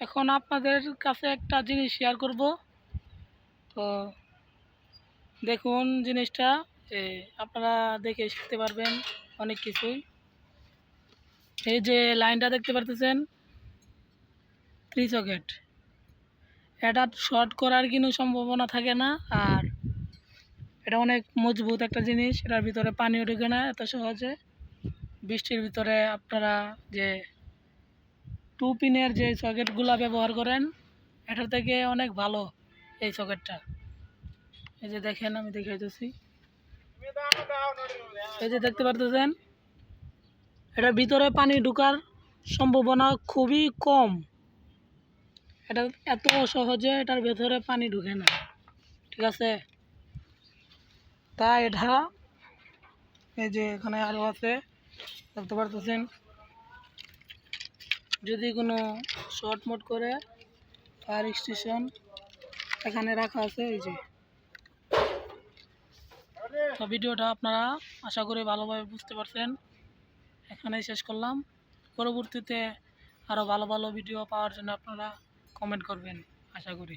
এখন আপনাদের কাছে একটা জিনিস শেয়ার করব। তো দেখুন জিনিসটা, আপনারা দেখে শিখতে পারবেন অনেক কিছুই। এই যে লাইনটা দেখতে পারতেছেন, 3 সকেট, এটা শর্ট করার কোনো সম্ভাবনা থাকে না। আর এটা অনেক মজবুত একটা জিনিস, এটার ভিতরে পানিও ঢুকে না এত সহজে। বৃষ্টির ভিতরে আপনারা যে 2 পিনের যে সকেটগুলো ব্যবহার করেন, এটার থেকে অনেক ভালো এই সকেটটা। এই যে দেখেন, আমি দেখাইতেছি, এই যে দেখতে পারতেছেন, এটার ভিতরে পানি ঢোকার সম্ভাবনা খুবই কম। এটা এত সহজে এটার ভেতরে পানি ঢুকে না, ঠিক আছে। তাই এটা, এই যে এখানে আরও আছে দেখতে পারতেছেন, যদি কোনো শর্ট মোট করে ফায়ার স্টেশন এখানে রাখা আছে। এই যে, তো ভিডিওটা আপনারা আশা করি ভালোভাবে বুঝতে পারছেন। এখানেই শেষ করলাম। পরবর্তীতে আরও ভালো ভালো ভিডিও পাওয়ার জন্য আপনারা কমেন্ট করবেন আশা করি।